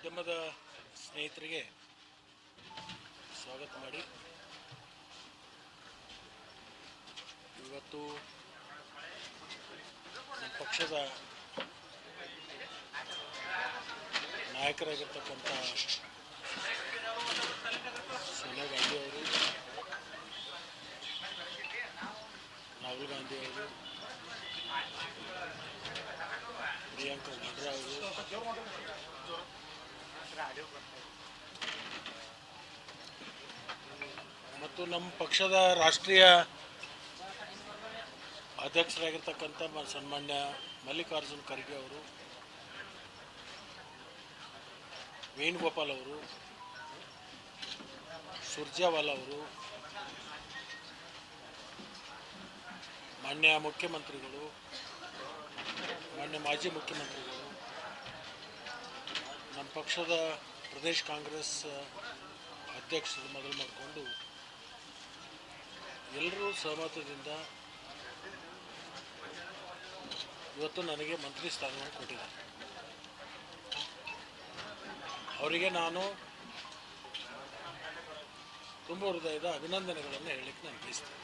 ಮಾಧ್ಯಮದ ಸ್ನೇಹಿತರಿಗೆ ಸ್ವಾಗತ ಮಾಡಿ ಇವತ್ತು ನಮ್ಮ ಪಕ್ಷದ ನಾಯಕರಾಗಿರ್ತಕ್ಕಂಥ ಸೋನಿಯಾ ಗಾಂಧಿ ಅವರು, ರಾಹುಲ್ ಗಾಂಧಿ ಅವರು, ಪ್ರಿಯಾಂಕಾ ವಾಡ್ರಾ ಅವರು ಮತ್ತು ನಮ್ಮ ಪಕ್ಷದ ರಾಷ್ಟ್ರೀಯ ಅಧ್ಯಕ್ಷರಾಗಿರ್ತಕ್ಕಂಥ ಸನ್ಮಾನ್ಯ ಮಲ್ಲಿಕಾರ್ಜುನ್ ಖರ್ಗೆ ಅವರು, ವೇಣುಗೋಪಾಲ್ ಅವರು, ಸುರ್ಜೇವಾಲಾ ಅವರು, ಮಾನ್ಯ ಮುಖ್ಯಮಂತ್ರಿಗಳು, ಮಾನ್ಯ ಮಾಜಿ ಮುಖ್ಯಮಂತ್ರಿಗಳು, ನಮ್ಮ ಪಕ್ಷದ ಪ್ರದೇಶ ಕಾಂಗ್ರೆಸ್ ಅಧ್ಯಕ್ಷರು ಮೊದಲು ಮಾಡಿಕೊಂಡು ಎಲ್ಲರೂ ಸಹಮತದಿಂದ ಇವತ್ತು ನನಗೆ ಮಂತ್ರಿ ಸ್ಥಾನವನ್ನು ಕೊಟ್ಟಿದ್ದಾರೆ. ಅವರಿಗೆ ನಾನು ತುಂಬ ಹೃದಯದ ಅಭಿನಂದನೆಗಳನ್ನು ಹೇಳಲಿಕ್ಕೆ ನಾನು ಬಯಸ್ತೇನೆ.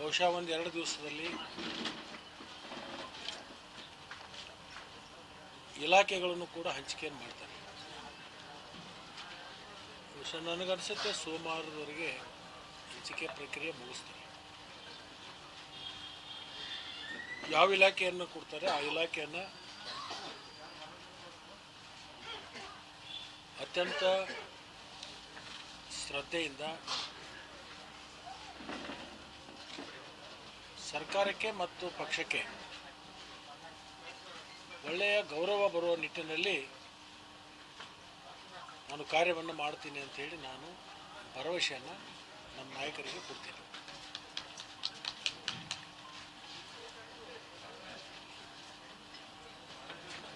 ಬಹುಶಃ ಒಂದು 2 ದಿವಸದಲ್ಲಿ ಇಲಾಖೆಗಳನ್ನು ಕೂಡ ಹಂಚಿಕೆಯನ್ನು ಮಾಡ್ತಾರೆ. ಬಹುಶಃ ನನಗನ್ಸುತ್ತೆ ಸೋಮವಾರದವರೆಗೆ ಹಂಚಿಕೆ ಪ್ರಕ್ರಿಯೆ ಮುಗಿಸ್ತಾರೆ. ಯಾವ ಇಲಾಖೆಯನ್ನು ಕೊಡ್ತಾರೆ ಆ ಇಲಾಖೆಯನ್ನು ಅತ್ಯಂತ ಶ್ರದ್ಧೆಯಿಂದ ಸರ್ಕಾರಕ್ಕೆ ಮತ್ತು ಪಕ್ಷಕ್ಕೆ ಒಳ್ಳೆಯ ಗೌರವ ಬರುವ ನಿಟ್ಟಿನಲ್ಲಿ ನಾನು ಕಾರ್ಯವನ್ನು ಮಾಡ್ತೀನಿ ಅಂತೇಳಿ ನಾನು ಭರವಸೆಯನ್ನು ನಮ್ಮ ನಾಯಕರಿಗೆ ಕೊಡ್ತೀನಿ.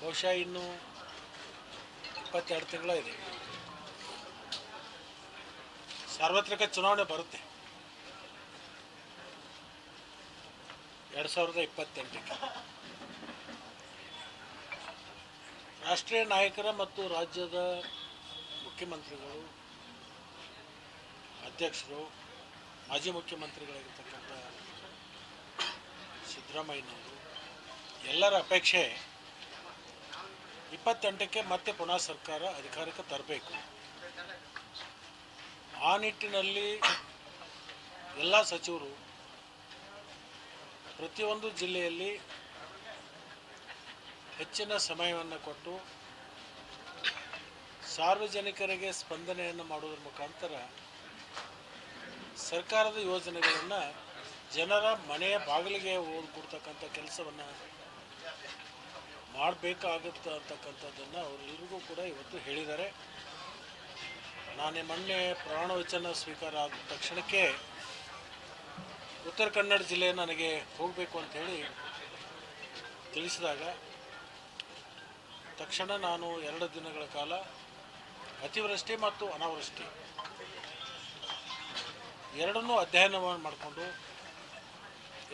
ಬಹುಶಃ ಇನ್ನು 22 ತಿಂಗಳ ಇದೆ, ಸಾರ್ವತ್ರಿಕ ಚುನಾವಣೆ ಬರುತ್ತೆ 2028ಕ್ಕೆ. ರಾಷ್ಟ್ರೀಯ ನಾಯಕರ ಮತ್ತು ರಾಜ್ಯದ ಮುಖ್ಯಮಂತ್ರಿಗಳು, ಅಧ್ಯಕ್ಷರು, ಮಾಜಿ ಮುಖ್ಯಮಂತ್ರಿಗಳಾಗಿರ್ತಕ್ಕಂಥ ಸಿದ್ದರಾಮಯ್ಯನವರು ಎಲ್ಲರ ಅಪೇಕ್ಷೆ 28ಕ್ಕೆ ಮತ್ತೆ ಪುನಃ ಸರ್ಕಾರ ಅಧಿಕಾರಕ್ಕೆ ತರಬೇಕು. ಆ ನಿಟ್ಟಿನಲ್ಲಿ ಎಲ್ಲ ಸಚಿವರು ಪ್ರತಿಯೊಂದು ಜಿಲ್ಲೆಯಲ್ಲಿ ಹೆಚ್ಚಿನ ಸಮಯವನ್ನು ಕೊಟ್ಟು ಸಾರ್ವಜನಿಕರಿಗೆ ಸ್ಪಂದನೆಯನ್ನು ಮಾಡುವುದರ ಮುಖಾಂತರ ಸರ್ಕಾರದ ಯೋಜನೆಗಳನ್ನು ಜನರ ಮನೆಯ ಬಾಗಿಲಿಗೆ ಕೊಡ್ತಕ್ಕಂಥ ಕೆಲಸವನ್ನು ಮಾಡಬೇಕಾಗುತ್ತೆ ಅಂತಕ್ಕಂಥದ್ದನ್ನು ಅವರೆಲ್ಲರಿಗೂ ಕೂಡ ಇವತ್ತು ಹೇಳಿದ್ದಾರೆ. ನಾನೇ ಮೊನ್ನೆ ಪ್ರಮಾಣ ವಚನ ಸ್ವೀಕಾರ ಆದ ತಕ್ಷಣಕ್ಕೆ ಉತ್ತರ ಕನ್ನಡ ಜಿಲ್ಲೆ ನನಗೆ ಹೋಗಬೇಕು ಅಂಥೇಳಿ ತಿಳಿಸಿದಾಗ ತಕ್ಷಣ ನಾನು 2 ದಿನಗಳ ಕಾಲ ಅತಿವೃಷ್ಟಿ ಮತ್ತು ಅನಾವೃಷ್ಟಿ ಎರಡನ್ನೂ ಅಧ್ಯಯನವನ್ನು ಮಾಡಿಕೊಂಡು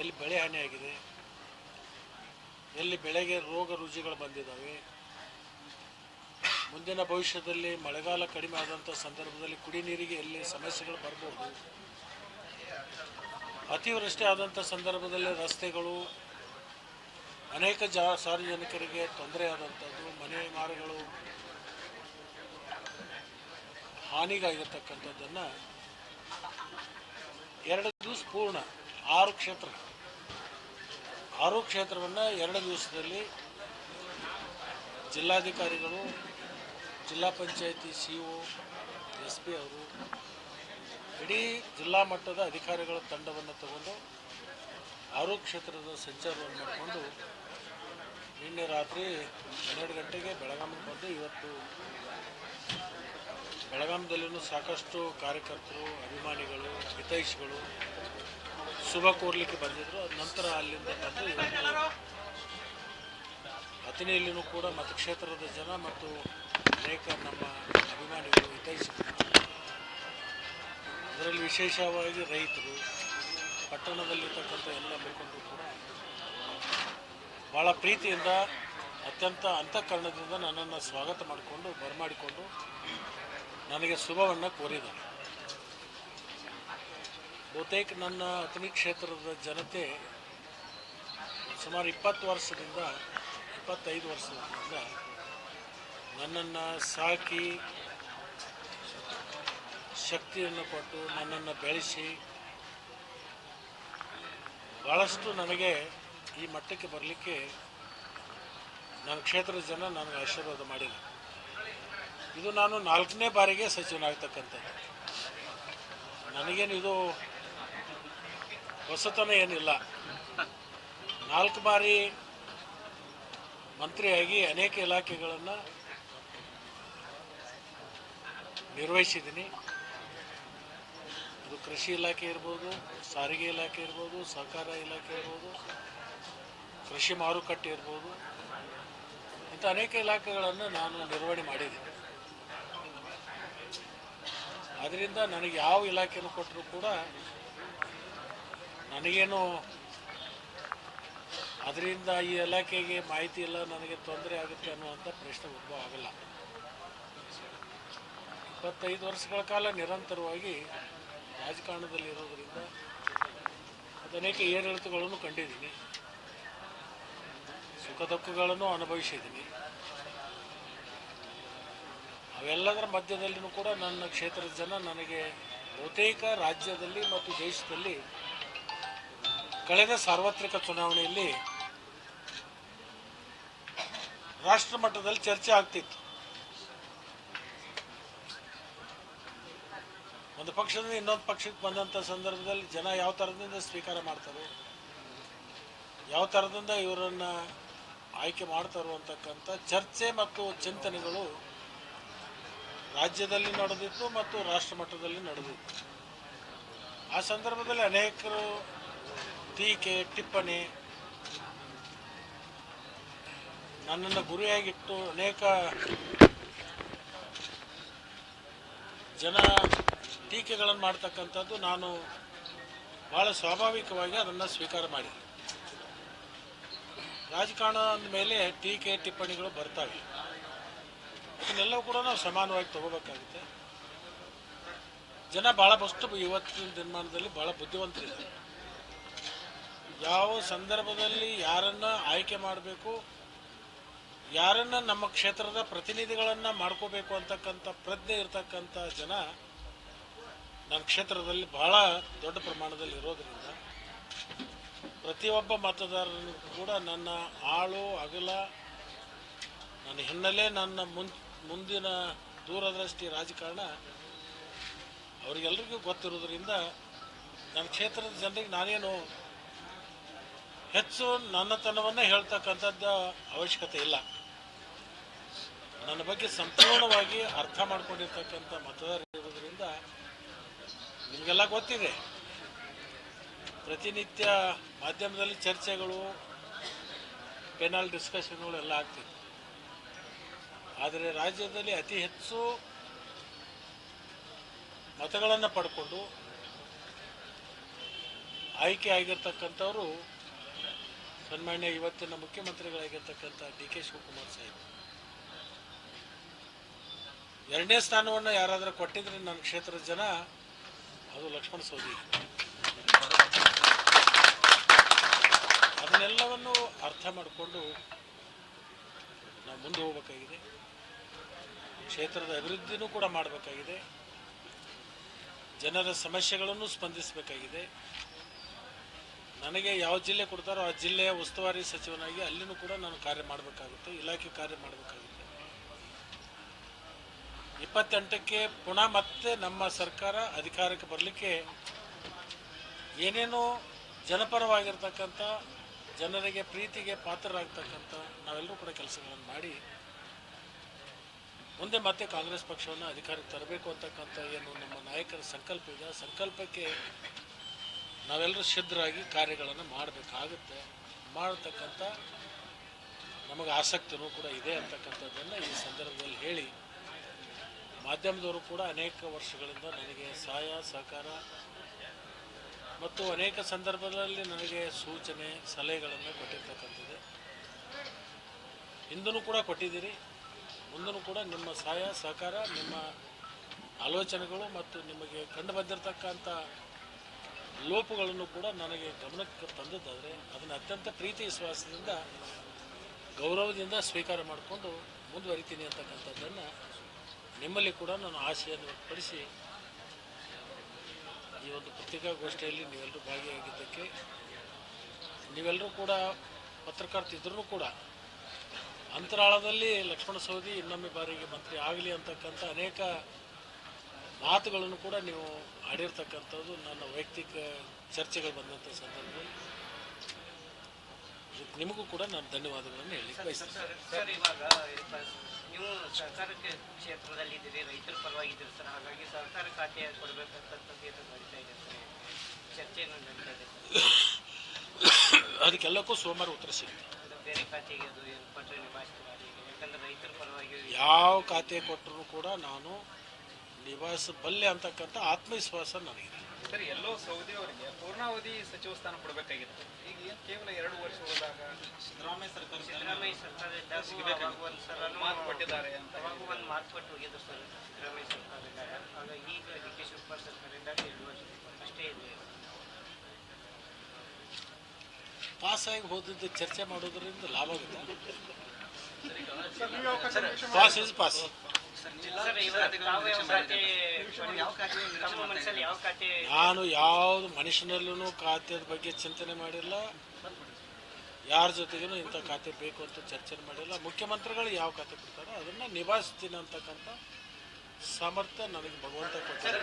ಎಲ್ಲಿ ಬೆಳೆ ಹಾನಿಯಾಗಿದೆ, ಎಲ್ಲಿ ಬೆಳೆಗೆ ರೋಗ ರುಜಿಗಳು ಬಂದಿದ್ದಾವೆ, ಮುಂದಿನ ಭವಿಷ್ಯದಲ್ಲಿ ಮಳೆಗಾಲ ಕಡಿಮೆ ಆದಂಥ ಸಂದರ್ಭದಲ್ಲಿ ಕುಡಿ ನೀರಿಗೆ ಎಲ್ಲಿ ಸಮಸ್ಯೆಗಳು ಬರ್ಬೋದು, ಅತಿವೃಷ್ಟಿ ಆದಂಥ ಸಂದರ್ಭದಲ್ಲಿ ರಸ್ತೆಗಳು ಅನೇಕ ಸಾರ್ವಜನಿಕರಿಗೆ ತೊಂದರೆ ಆದಂಥದ್ದು, ಮನೆ ಮಾರುಗಳು ಹಾನಿಗಾಗಿರ್ತಕ್ಕಂಥದ್ದನ್ನು 2 ದಿವಸ ಪೂರ್ಣ 6 ಕ್ಷೇತ್ರವನ್ನು 2 ದಿವಸದಲ್ಲಿ ಜಿಲ್ಲಾಧಿಕಾರಿಗಳು, ಜಿಲ್ಲಾ ಪಂಚಾಯತಿ CO, SP ಅವರು, ಇಡೀ ಜಿಲ್ಲಾ ಮಟ್ಟದ ಅಧಿಕಾರಿಗಳ ತಂಡವನ್ನು ತಗೊಂಡು 6 ಕ್ಷೇತ್ರದ ಸಂಚಾರವನ್ನು ಮಾಡಿಕೊಂಡು ನಿನ್ನೆ ರಾತ್ರಿ 12 ಗಂಟೆಗೆ ಬೆಳಗಾವಿಗೆ ಬಂದು ಇವತ್ತು ಬೆಳಗಾವಿಯಲ್ಲಿನೂ ಸಾಕಷ್ಟು ಕಾರ್ಯಕರ್ತರು, ಅಭಿಮಾನಿಗಳು, ಹಿತೈಷಿಗಳು ಶುಭ ಕೋರಲಿಕ್ಕೆ ಬಂದಿದ್ದರು. ಅದ ನಂತರ ಅಲ್ಲಿಂದ ಬಂದು ಇವತ್ತು ಅಥಣಿಯಲ್ಲಿನೂ ಕೂಡ ಮತಕ್ಷೇತ್ರದ ಜನ ಮತ್ತು ಅನೇಕ ನಮ್ಮ ಅಭಿಮಾನಿಗಳು, ಹಿತೈಷಿಗಳು, ಅದರಲ್ಲಿ ವಿಶೇಷವಾಗಿ ರೈತರು, ಪಟ್ಟಣದಲ್ಲಿರ್ತಕ್ಕಂಥ ಎಲ್ಲ ಮುಖಂಡರು ಕೂಡ ಭಾಳ ಪ್ರೀತಿಯಿಂದ ಅತ್ಯಂತ ಅಂತಃಕರಣದಿಂದ ನನ್ನನ್ನು ಸ್ವಾಗತ ಮಾಡಿಕೊಂಡು ಬರಮಾಡಿಕೊಂಡು ನನಗೆ ಶುಭವನ್ನು ಕೋರಿದ್ದಾರೆ. ಬಹುತೇಕ ನನ್ನ ಅಥಣಿ ಕ್ಷೇತ್ರದ ಜನತೆ ಸುಮಾರು 25 ವರ್ಷದಿಂದ ನನ್ನನ್ನು ಸಾಕಿ ಶಕ್ತಿಯನ್ನು ಕೊಟ್ಟು ನನ್ನನ್ನು ಬೆಳೆಸಿ ಭಾಳಷ್ಟು ನನಗೆ ಈ ಮಟ್ಟಕ್ಕೆ ಬರಲಿಕ್ಕೆ ನನ್ನ ಕ್ಷೇತ್ರದ ಜನ ನನಗೆ ಆಶೀರ್ವಾದ ಮಾಡಿದರು. ಇದು ನಾನು 4ನೇ ಬಾರಿಗೆ ಸಚಿವನಾಗ್ತಕ್ಕಂಥದ್ದು. ನನಗೇನು ಇದು ಹೊಸತನ ಏನಿಲ್ಲ. 4 ಬಾರಿ ಮಂತ್ರಿಯಾಗಿ ಅನೇಕ ಇಲಾಖೆಗಳನ್ನು ನಿರ್ವಹಿಸಿದ್ದೀನಿ. ಅದು ಕೃಷಿ ಇಲಾಖೆ ಇರ್ಬೋದು, ಸಾರಿಗೆ ಇಲಾಖೆ ಇರ್ಬೋದು, ಸಹಕಾರ ಇಲಾಖೆ ಇರ್ಬೋದು, ಕೃಷಿ ಮಾರುಕಟ್ಟೆ ಇರ್ಬೋದು, ಇಂಥ ಅನೇಕ ಇಲಾಖೆಗಳನ್ನು ನಾನು ನಿರ್ವಹಣೆ ಮಾಡಿದ್ದೀನಿ. ಅದರಿಂದ ನನಗೆ ಯಾವ ಇಲಾಖೆಯನ್ನು ಕೊಟ್ಟರೂ ಕೂಡ ನನಗೇನು ಅದರಿಂದ ಈ ಇಲಾಖೆಗೆ ಮಾಹಿತಿ ಇಲ್ಲ, ನನಗೆ ತೊಂದರೆ ಆಗುತ್ತೆ ಅನ್ನುವಂಥ ಪ್ರಶ್ನೆ ಉದ್ಭವ ಆಗಲ್ಲ. 25 ವರ್ಷಗಳ ಕಾಲ ನಿರಂತರವಾಗಿ ರಾಜಕಾರಣದಲ್ಲಿ ಇರೋದರಿಂದ ಅನೇಕ ಏರಿಳಿತಗಳನ್ನು ಕಂಡಿದ್ದೀನಿ, ಸುಖ ದುಃಖಗಳನ್ನು ಅನುಭವಿಸಿದ್ದೀನಿ. ಅವೆಲ್ಲದರ ಮಧ್ಯದಲ್ಲಿಯೂ ಕೂಡ ನನ್ನ ಕ್ಷೇತ್ರದ ಜನ ನನಗೆ ಬಹುತೇಕ ರಾಜ್ಯದಲ್ಲಿ ಮತ್ತು ದೇಶದಲ್ಲಿ ಕಳೆದ ಸಾರ್ವತ್ರಿಕ ಚುನಾವಣೆಯಲ್ಲಿ ರಾಷ್ಟ್ರ ಮಟ್ಟದಲ್ಲಿ ಚರ್ಚೆ ಆಗ್ತಿತ್ತು. ಒಂದು ಪಕ್ಷದಿಂದ ಇನ್ನೊಂದು ಪಕ್ಷಕ್ಕೆ ಬಂದಂಥ ಸಂದರ್ಭದಲ್ಲಿ ಜನ ಯಾವ ಥರದಿಂದ ಸ್ವೀಕಾರ ಮಾಡ್ತಾರೋ, ಯಾವ ಥರದಿಂದ ಇವರನ್ನು ಆಯ್ಕೆ ಮಾಡ್ತಾರೋ ಅಂತಕ್ಕಂಥ ಚರ್ಚೆ ಮತ್ತು ಚಿಂತನೆಗಳು ರಾಜ್ಯದಲ್ಲಿ ನಡೆದಿತ್ತು ಮತ್ತು ರಾಷ್ಟ್ರ ಮಟ್ಟದಲ್ಲಿ ನಡೆದಿತ್ತು. ಆ ಸಂದರ್ಭದಲ್ಲಿ ಅನೇಕರು ಟೀಕೆ ಟಿಪ್ಪಣಿ ನನ್ನನ್ನು ಗುರಿಯಾಗಿಟ್ಟು ಅನೇಕ ಜನ ಟೀಕೆಗಳನ್ನು ಮಾಡ್ತಕ್ಕಂಥದ್ದು ನಾನು ಭಾಳ ಸ್ವಾಭಾವಿಕವಾಗಿ ಅದನ್ನು ಸ್ವೀಕಾರ ಮಾಡಿದೆ. ರಾಜಕಾರಣ ಅಂದಮೇಲೆ ಟೀಕೆ ಟಿಪ್ಪಣಿಗಳು ಬರ್ತವೆ, ಇದನ್ನೆಲ್ಲವೂ ಕೂಡ ನಾವು ಸಮಾನವಾಗಿ ತಗೋಬೇಕಾಗುತ್ತೆ. ಜನ ಭಾಳ ಇವತ್ತಿನ ದಿನಮಾನದಲ್ಲಿ ಭಾಳ ಬುದ್ಧಿವಂತರಿದ್ದಾರೆ. ಯಾವ ಸಂದರ್ಭದಲ್ಲಿ ಯಾರನ್ನು ಆಯ್ಕೆ ಮಾಡಬೇಕು, ಯಾರನ್ನು ನಮ್ಮ ಕ್ಷೇತ್ರದ ಪ್ರತಿನಿಧಿಗಳನ್ನು ಮಾಡ್ಕೋಬೇಕು ಅಂತಕ್ಕಂಥ ಪ್ರಜ್ಞೆ ಇರತಕ್ಕಂಥ ಜನ ನನ್ನ ಕ್ಷೇತ್ರದಲ್ಲಿ ಭಾಳ ದೊಡ್ಡ ಪ್ರಮಾಣದಲ್ಲಿ ಇರೋದರಿಂದ ಪ್ರತಿಯೊಬ್ಬ ಮತದಾರನಿಗೂ ಕೂಡ ನನ್ನ ಆಳು ಅಗಲ, ನನ್ನ ಹಿನ್ನೆಲೆ, ನನ್ನ ಮುಂದಿನ ದೂರದೃಷ್ಟಿ ರಾಜಕಾರಣ ಅವರಿಗೆಲ್ಲರಿಗೂ ಗೊತ್ತಿರೋದ್ರಿಂದ ನನ್ನ ಕ್ಷೇತ್ರದ ಜನರಿಗೆ ನಾನೇನು ಹೆಚ್ಚು ನನ್ನತನವನ್ನೇ ಹೇಳ್ತಕ್ಕಂಥದ್ದು ಅವಶ್ಯಕತೆ ಇಲ್ಲ. ನನ್ನ ಬಗ್ಗೆ ಸಂಪೂರ್ಣವಾಗಿ ಅರ್ಥ ಮಾಡ್ಕೊಂಡಿರ್ತಕ್ಕಂಥ ಮತದಾರರು ಇರೋದ್ರಿಂದ ನಿಮಗೆಲ್ಲ ಗೊತ್ತಿದೆ. ಪ್ರತಿನಿತ್ಯ ಮಾಧ್ಯಮದಲ್ಲಿ ಚರ್ಚೆಗಳು, ಪೆನಲ್ ಡಿಸ್ಕಷನ್ಗಳು ಎಲ್ಲ ಆಗ್ತಿತ್ತು. ಆದರೆ ರಾಜ್ಯದಲ್ಲಿ ಅತಿ ಹೆಚ್ಚು ಮತಗಳನ್ನು ಪಡ್ಕೊಂಡು ಆಯ್ಕೆ ಆಗಿರ್ತಕ್ಕಂಥವರು ಸನ್ಮಾನ್ಯ ಇವತ್ತಿನ ಮುಖ್ಯಮಂತ್ರಿಗಳಾಗಿರ್ತಕ್ಕಂಥ DK ಶಿವಕುಮಾರ್ ಸಾಹೇಬ್. 2ನೇ ಸ್ಥಾನವನ್ನು ಯಾರಾದರೂ ಕೊಟ್ಟಿದ್ರೆ ನನ್ನ ಕ್ಷೇತ್ರದ ಜನ ಅದು ಲಕ್ಷ್ಮಣ ಸವದಿ. ಅದನ್ನೆಲ್ಲವನ್ನು ಅರ್ಥ ಮಾಡಿಕೊಂಡು ನಾವು ಮುಂದೆ ಹೋಗಬೇಕಾಗಿದೆ. ಕ್ಷೇತ್ರದ ಅಭಿವೃದ್ಧಿನೂ ಕೂಡ ಮಾಡಬೇಕಾಗಿದೆ. ಜನರ ಸಮಸ್ಯೆಗಳನ್ನು ಸ್ಪಂದಿಸಬೇಕಾಗಿದೆ. ನನಗೆ ಯಾವ ಜಿಲ್ಲೆ ಕೊಡ್ತಾರೋ ಆ ಜಿಲ್ಲೆಯ ಉಸ್ತುವಾರಿ ಸಚಿವನಾಗಿ ಅಲ್ಲಿನೂ ಕೂಡ ನಾನು ಕಾರ್ಯ ಮಾಡಬೇಕಾಗುತ್ತೆ, ಇಲಾಖೆ ಕಾರ್ಯ ಮಾಡಬೇಕಾಗುತ್ತೆ. 28ಕ್ಕೆ ಪುನಃ ಮತ್ತೆ ನಮ್ಮ ಸರ್ಕಾರ ಅಧಿಕಾರಕ್ಕೆ ಬರಲಿಕ್ಕೆ ಏನೇನೋ ಜನಪರವಾಗಿರ್ತಕ್ಕಂಥ, ಜನರಿಗೆ ಪ್ರೀತಿಗೆ ಪಾತ್ರರಾಗ್ತಕ್ಕಂಥ ನಾವೆಲ್ಲರೂ ಕೂಡ ಕೆಲಸಗಳನ್ನು ಮಾಡಿ ಮುಂದೆ ಮತ್ತೆ ಕಾಂಗ್ರೆಸ್ ಪಕ್ಷವನ್ನು ಅಧಿಕಾರಕ್ಕೆ ತರಬೇಕು ಅಂತಕ್ಕಂಥ ಏನು ನಮ್ಮ ನಾಯಕರ ಸಂಕಲ್ಪ ಇದೆ, ಆ ಸಂಕಲ್ಪಕ್ಕೆ ನಾವೆಲ್ಲರೂ ಸಿದ್ಧರಾಗಿ ಕಾರ್ಯಗಳನ್ನು ಮಾಡಬೇಕಾಗುತ್ತೆ. ಮಾಡತಕ್ಕಂಥ ನಮಗೆ ಆಸಕ್ತಿನೂ ಕೂಡ ಇದೆ ಅಂತಕ್ಕಂಥದ್ದನ್ನು ಈ ಸಂದರ್ಭದಲ್ಲಿ ಹೇಳಿ, ಮಾಧ್ಯಮದವರು ಕೂಡ ಅನೇಕ ವರ್ಷಗಳಿಂದ ನನಗೆ ಸಹಾಯ ಸಹಕಾರ ಮತ್ತು ಅನೇಕ ಸಂದರ್ಭದಲ್ಲಿ ನನಗೆ ಸೂಚನೆ ಸಲಹೆಗಳನ್ನು ಕೊಟ್ಟಿರ್ತಕ್ಕಂಥದ್ದು. ಹಿಂದೂ ಕೂಡ ಕೊಟ್ಟಿದ್ದೀರಿ, ಮುಂದೂ ಕೂಡ ನಿಮ್ಮ ಸಹಾಯ ಸಹಕಾರ, ನಿಮ್ಮ ಆಲೋಚನೆಗಳು ಮತ್ತು ನಿಮಗೆ ಕಂಡು ಬಂದಿರತಕ್ಕಂಥ ಲೋಪಗಳನ್ನು ಕೂಡ ನನಗೆ ಗಮನಕ್ಕೆ ತಂದದ್ದಾದರೆ ಅದನ್ನು ಅತ್ಯಂತ ಪ್ರೀತಿ ವಿಶ್ವಾಸದಿಂದ ಗೌರವದಿಂದ ಸ್ವೀಕಾರ ಮಾಡಿಕೊಂಡು ಮುಂದುವರಿತೀನಿ ಅಂತಕ್ಕಂಥದ್ದನ್ನು ನಿಮ್ಮಲ್ಲಿ ಕೂಡ ನಾನು ಆಶೆಯನ್ನು ವ್ಯಕ್ತಪಡಿಸಿ ಈ ಒಂದು ಪತ್ರಿಕಾಗೋಷ್ಠಿಯಲ್ಲಿ ನೀವೆಲ್ಲರೂ ಭಾಗಿಯಾಗಿದ್ದಕ್ಕೆ, ನೀವೆಲ್ಲರೂ ಕೂಡ ಪತ್ರಕರ್ತಿದ್ರೂ ಕೂಡ ಅಂತರಾಳದಲ್ಲಿ ಲಕ್ಷ್ಮಣ ಸವದಿ ಇನ್ನೊಮ್ಮೆ ಬಾರಿಗೆ ಮಂತ್ರಿ ಆಗಲಿ ಅಂತಕ್ಕಂಥ ಅನೇಕ ಮಾತುಗಳನ್ನು ಕೂಡ ನೀವು ಆಡಿರ್ತಕ್ಕಂಥದ್ದು ನನ್ನ ವೈಯಕ್ತಿಕ ಚರ್ಚೆಗಳು ಬಂದಂಥ ಸಂದರ್ಭದಲ್ಲಿ ನಿಮಗೂ ಕೂಡ ನಾನು ಧನ್ಯವಾದಗಳನ್ನು ಹೇಳಲಿಕ್ಕೆ ಬಯಸ್ತೇನೆ. ಸರ್, ಇವಾಗ ನೀವು ಸಹಕಾರಕ್ಕೆ ಕ್ಷೇತ್ರದಲ್ಲಿ ಇದ್ದೀರಿ, ರೈತರ ಪರವಾಗಿದ್ದೀರಿ ಸರ್, ಹಾಗಾಗಿ ಸಹಕಾರ ಖಾತೆ ಕೊಡಬೇಕಂತಕ್ಕಂಥದ್ದು ಏನು ನಡೀತಾ ಇದೆ ಸರ್, ಚರ್ಚೆಯನ್ನು ನಡೀತಾ ಇದೆ ಸರ್. ಅದಕ್ಕೆಲ್ಲಕ್ಕೂ ಸೋಮವಾರ ಉತ್ತರ ಸಿಗುತ್ತೆ. ಬೇರೆ ಖಾತೆಗೆ ಅದು ಏನು ಕೊಟ್ಟರೆ ನಿಭಾಯಿಸ್ತೀರಾ? ಯಾಕಂದ್ರೆ ರೈತರ ಪರವಾಗಿ ಯಾವ ಖಾತೆ ಕೊಟ್ಟರೂ ಕೂಡ ನಾನು ನಿಭಾಯಿಸಬಲ್ಲೆ ಅಂತಕ್ಕಂಥ ಆತ್ಮವಿಶ್ವಾಸ ನನಗಿದೆ. ಸರ್, ಎಲ್ಲೋ ಸೌದಿ ಅವರಿಗೆ ಪೂರ್ಣಾವಧಿ ಸಚಿವ ಸ್ಥಾನ ಕೊಡಬೇಕಾಗಿತ್ತು. ಈಗ ಏನು ಕೇವಲ 2 ವರ್ಷ ಹೋದಾಗ ಸಿದ್ದರಾಮಯ್ಯ ಸರ್ಕಾರದಿಂದ ಮಾತು ಕೊಟ್ಟಿದ್ದಾರೆ ಅಂತ ಒಂದು ಮಾತು ಕೊಟ್ಟು ಹೋಗಿದ್ರು ಸರ್ ಸಿದ್ದರಾಮಯ್ಯ ಸರ್ಕಾರದಿಂದ. ಹಾಗಾಗಿ ಈಗ ಡಿ ಕೆ ಶಿವಕುಮಾರ್ ಸರ್ಕಾರದಿಂದ 2 ವರ್ಷ ಅಷ್ಟೇ ಇದೆ. ಪಾಸಾಗಿ ಹೋದದ್ದು ಚರ್ಚೆ ಮಾಡೋದ್ರಿಂದ ಲಾಭ ಆಗುತ್ತೆ. Pass is pass. ನಾನು ಯಾವುದು ಮನುಷ್ಯನಲ್ಲೂ ಖಾತೆಯ ಬಗ್ಗೆ ಚಿಂತನೆ ಮಾಡಿಲ್ಲ, ಯಾರ ಜೊತೆಗೂ ಇಂಥ ಖಾತೆ ಬೇಕು ಅಂತ ಚರ್ಚೆ ಮಾಡಿಲ್ಲ. ಮುಖ್ಯಮಂತ್ರಿಗಳು ಯಾವ ಖಾತೆ ಕೊಡ್ತಾರೋ ಅದನ್ನು ನಿಭಾಯಿಸ್ತೀನಿ ಅಂತಕ್ಕಂಥ ಸಾಮರ್ಥ್ಯ ನನಗೆ ಭಗವಂತ ಕೊಡ್ತಾರೆ.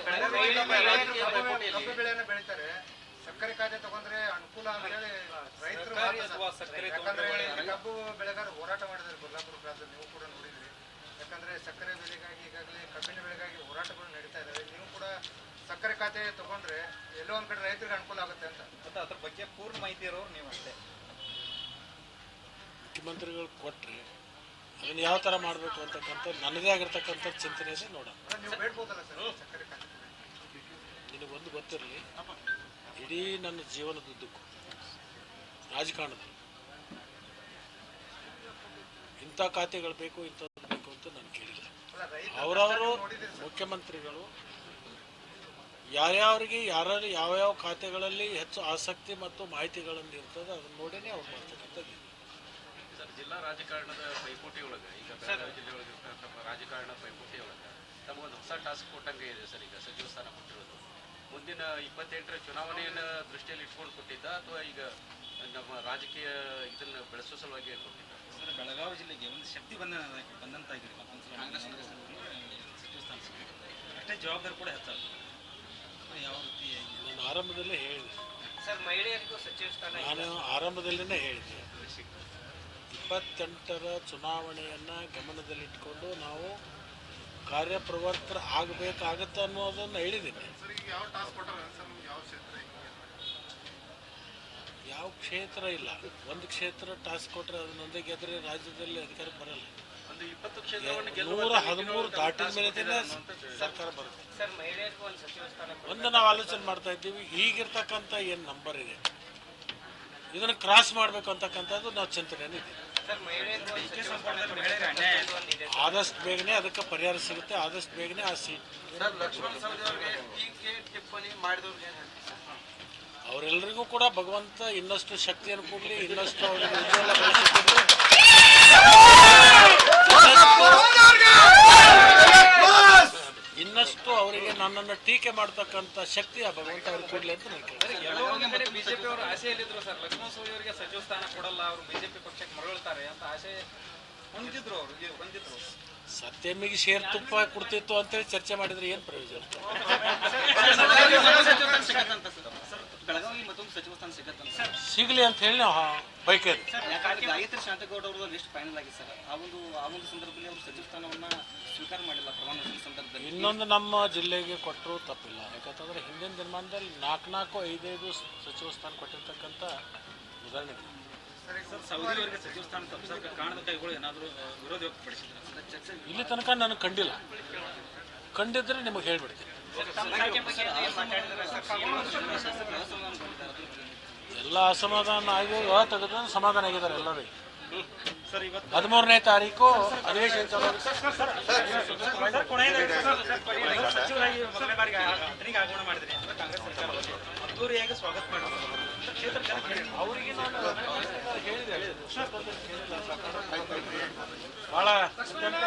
ಸಕ್ಕರೆ ಖಾತೆ ತಗೊಂಡ್ರೆ ಅನುಕೂಲ ಅಂತ ಹೇಳಿ ರೈತರು ಕಬ್ಬು ಬೆಳೆಗಾರ ಹೋರಾಟ ಮಾಡಿದ್ದಾರೆ ಕೊಲ್ಲಾಪುರ ಪ್ರಾಂತದಲ್ಲಿ, ನೀವು ಕೂಡ ನೋಡಿದ್ರಿ. ಯಾಕಂದ್ರೆ ಸಕ್ಕರೆ ಬೆಳೆಗಾಗಿ ಈಗಾಗಲೇ ಕಬ್ಬಿನ ಬೆಳೆಗಾಗಿ ಹೋರಾಟಗಳು ನಡೀತಾ ಇದ್ದಾವೆ. ನೀವು ಕೂಡ ಸಕ್ಕರೆ ಖಾತೆ ತಗೊಂಡ್ರೆ ಎಲ್ಲೋ ಒಂದ್ ಕಡೆ ರೈತರಿಗೆ ಅನುಕೂಲ ಆಗುತ್ತೆ ಅಂತ. ಮತ್ತು ಅದ್ರ ಬಗ್ಗೆ ಪೂರ್ಣ ಮಾಹಿತಿ ಇರೋರು ನೀವು ಅಷ್ಟೇ. ಮುಖ್ಯಮಂತ್ರಿಗಳು ಕೊಟ್ಟರೆ ಅದನ್ನು ಯಾವ ಥರ ಮಾಡಬೇಕು ಅಂತಕ್ಕಂಥ ನನ್ನದೇ ಆಗಿರ್ತಕ್ಕಂಥ ಚಿಂತನೆ ಇದೆ. ನೋಡೋಣ, ನೀವು ಬೇಡ್ಬೋದಲ್ಲ ಸರ್ ಸಕ್ಕರೆ ಖಾತೆ? ನಿನಗೊಂದು ಗೊತ್ತಿರಲಿ, ಇಡೀ ನನ್ನ ಜೀವನದುದ್ದಕ್ಕೂ ರಾಜಕಾರಣದಲ್ಲಿ ಇಂಥ ಖಾತೆಗಳು ಬೇಕು ಇಂಥದ್ದು ಬೇಕು ಅಂತ ನಾನು ಕೇಳಿಲ್ಲ. ಅವರವರು ಮುಖ್ಯಮಂತ್ರಿಗಳು ಯಾರ್ಯಾವರಿಗೆ ಯಾರ್ಯಾರು ಯಾವ್ಯಾವ ಖಾತೆಗಳಲ್ಲಿ ಹೆಚ್ಚು ಆಸಕ್ತಿ ಮತ್ತು ಮಾಹಿತಿಗಳನ್ನು ಇರ್ತದೆ ಅದನ್ನು ನೋಡಿನೇ ಅವ್ರು ಮಾಡ್ತಕ್ಕಂಥದ್ದು. ಸರ್, ಜಿಲ್ಲಾ ರಾಜಕಾರಣದ ಪೈಪೋಟಿ ಒಳಗೆ ಈಗ ಬೆಳಗಾವಿ ಜಿಲ್ಲೆ ಒಳಗೆ ರಾಜಕಾರಣ ಪೈಪೋಟಿ ಒಳಗೆ ತಮಗೊಂದು ಹೊಸ ಟಾಸ್ಕ್ ಕೊಟ್ಟಂಗೆ ಇದೆ ಸರ್. ಈಗ ಸಚಿವ ಸ್ಥಾನ ಕೊಟ್ಟಿರೋದು ಮುಂದಿನ 28ರ ಚುನಾವಣೆಯನ್ನು ದೃಷ್ಟಿಯಲ್ಲಿ ಇಟ್ಕೊಂಡು ಕೊಟ್ಟಿದ್ದ ಅಥವಾ ಈಗ ನಮ್ಮ ರಾಜಕೀಯ ಇದನ್ನು ಬೆಳೆಸೋ ಸಲುವಾಗಿ ಕೊಟ್ಟಿದ್ದ? ಸರ್, ಬೆಳಗಾವಿ ಜಿಲ್ಲೆಗೆ ಒಂದು ಶಕ್ತಿ ಬಂದಂತಾಗಿದೆ. ಮತ್ತೊಂದು ಕಾಂಗ್ರೆಸ್ ಸಚಿವ ಸ್ಥಾನ ಅಷ್ಟೇ ಜವಾಬ್ದಾರಿ ಕೂಡ ಹೆಚ್ಚಾಗ್ತದೆ. ಯಾವ ರೀತಿ ನಾನು ಆರಂಭದಲ್ಲೇ ಹೇಳಿದೆ, ಸರ್ ಮಹಿಳೆಯರಿಗೂ ಸಚಿವ ಸ್ಥಾನ ನಾನು ಆರಂಭದಲ್ಲೇ ಹೇಳಿದೆ, 28ರ ಚುನಾವಣೆಯನ್ನು ಗಮನದಲ್ಲಿಟ್ಕೊಂಡು ನಾವು ಕಾರ್ಯಪ್ರವರ್ತರು ಆಗಬೇಕಾಗತ್ತೆ ಅನ್ನೋದನ್ನು ಹೇಳಿದ್ದೀನಿ. ಯಾವ ಕ್ಷೇತ್ರ ಇಲ್ಲ, ಒಂದು ಕ್ಷೇತ್ರ ಟಾಸ್ಕ್ ಕೊಟ್ಟರೆ ಅದನ್ನೊಂದೇ ಗೆದ್ರೆ ರಾಜ್ಯದಲ್ಲಿ ಅಧಿಕಾರ ಬರಲ್ಲ. ಒಂದು 20 ಕ್ಷೇತ್ರವನ್ನು 113 ದಾಟಿದ ಮೇಲೆ ಸರ್ಕಾರ ಬರುತ್ತೆ. ಸರ್ ಮಹಿಳೆಯರಿಗೂ ಒಂದು ಸಚಿವ ಸ್ಥಾನ ಒಂದು ನಾವು ಆಲೋಚನೆ ಮಾಡ್ತಾ ಇದ್ದೀವಿ, ಈಗಿರ್ತಕ್ಕಂಥ ಏನು ನಂಬರ್ ಇದೆ ಇದನ್ನು ಕ್ರಾಸ್ ಮಾಡಬೇಕು ಅಂತಕ್ಕಂಥದ್ದು ನಾವು ಚಿಂತನೆಯಲ್ಲಿ ಇದೆ. ಸರ್ ಮಹಿಳೆಯರಿಗೂ ಒಂದು ಸಚಿವ ಸ್ಥಾನ ಒಂದಿದೆ. ಆದಷ್ಟು ಬೇಗನೆ ಅದಕ್ಕೆ ಪರಿಹಾರ ಸಿಗುತ್ತೆ, ಆದಷ್ಟು ಬೇಗನೆ ಆ ಸೀಟ್. ಅವರೆಲ್ಲರಿಗೂ ಕೂಡ ಭಗವಂತ ಇನ್ನಷ್ಟು ಶಕ್ತಿಯನ್ನು ಕೊಡಲಿ, ಇನ್ನಷ್ಟು ಅವರಿಗೆ ಉಜ್ವಲ ಭವಿಷ್ಯ ಕೊಡಲಿ. ಇನ್ನಷ್ಟು ಅವರಿಗೆ ನನ್ನನ್ನು ಟೀಕೆ ಮಾಡ್ತಕ್ಕಂಥ ಶಕ್ತಿ ಆ ಭಗವಂತ ಅವ್ರಿಗೆ ಕೊಡಲಿ ಅಂತ ನಾನು ಕೇಳ್ತೀನಿ. ಎಲ್ಲೋ ಒಂದು ಕಡೆ ಬಿಜೆಪಿ ಅವರು ಆಸೆಯಲ್ಲಿದ್ರು ಸರ್, ಲಕ್ಷ್ಮಣ ಸವದಿ ಅವರಿಗೆ ಸಚಿವ ಸ್ಥಾನ ಕೊಡಲ್ಲ, ಅವರು ಬಿಜೆಪಿ ಪಕ್ಷಕ್ಕೆ ಮರಳುತ್ತಾರೆ ಅಂತ ಆಸೆ ಹೊಂದಿದ್ರು. ಸತ್ಯಮ್ಮಿಗೆ ಶೇರ್ ತುಪ್ಪ ಕೊಡ್ತಿತ್ತು ಅಂತೇಳಿ ಚರ್ಚೆ ಮಾಡಿದ್ರೆ ಏನು ಪ್ರಯೋಜನ? ಬೆಳಗಾವಿ ಮತ್ತೊಂದು ಸಚಿವ ಸ್ಥಾನ ಸಿಗತ್ತಂತ ಸಿಗಲಿ ಅಂತ ಹೇಳಿ ನಾವು ಬೈಕೇರಿ. ಗಾಯತ್ರಿ ಶಾಂತಗೌಡ ಅವ್ರದ್ದು ಲಿಸ್ಟ್ ಫೈನಲ್ ಆಗಿದೆ ಸರ್. ಆ ಒಂದು ಸಂದರ್ಭದಲ್ಲಿ ಅವರು ಸಚಿವ ಸ್ಥಾನವನ್ನ ಸ್ವೀಕಾರ ಮಾಡಿಲ್ಲ ಪ್ರಮಾಣ ವಚನ ಸಂದರ್ಭದಲ್ಲಿ. ಇನ್ನೊಂದು ನಮ್ಮ ಜಿಲ್ಲೆಗೆ ಕೊಟ್ಟರು ತಪ್ಪಿಲ್ಲ, ಯಾಕಂತಂದ್ರೆ ಹಿಂದಿನ ದಿನಮಾನದಲ್ಲಿ 4 5 ಸಚಿವ ಸ್ಥಾನ ಕೊಟ್ಟಿರ್ತಕ್ಕಂಥ ಉದಾಹರಣೆ. ಸರ್, ಸೌದಿ ಅವರಿಗೆ ಸಚಿವ ಸ್ಥಾನ ತಪ್ಪಿಸಕ್ಕೆ ಕಾರಣದ ಕೈಗಳು ಏನಾದರೂ ವಿರೋಧ ವ್ಯಕ್ತಪಡಿಸಿದ್ರು ಚರ್ಚೆ ಇಲ್ಲಿ ತನಕ ನನಗೆ ಕಂಡಿಲ್ಲ, ಕಂಡಿದ್ರೆ ನಿಮಗೆ ಹೇಳ್ಬಿಡ್ತೀನಿ. ಎಲ್ಲ ಅಸಮಾಧಾನ ಆಗಿ ತೆಗೆದು ಸಮಾಧಾನ ಆಗಿದ್ದಾರೆ ಎಲ್ಲರೂ. ಸರ್ ಇವತ್ತು 13ನೇ ತಾರೀಕು ಅಧಿವೇಶನ ಚಾಲು ಆಗುತ್ತೆ. ಸರ್ ಕೊನೆಯದಾಗಿ ಸಚಿವರಾಗಿ ಮೊದಲನೇ ಬಾರಿಗೆ ಅತನಿಗೆ ಆಗಮನ ಮಾಡಿದ್ರಿ ಕಾಂಗ್ರೆಸ್ ಸರ್ಕಾರ ಅದ್ದೂರಿಯಾಗಿ ಸ್ವಾಗತ ಮಾಡಿದ್ರು ಕ್ಷೇತ್ರ ಅವರಿಗೆ ನಾನು ಹೇಳಿದೆ ಭಾಳ ಅತ್ಯಂತ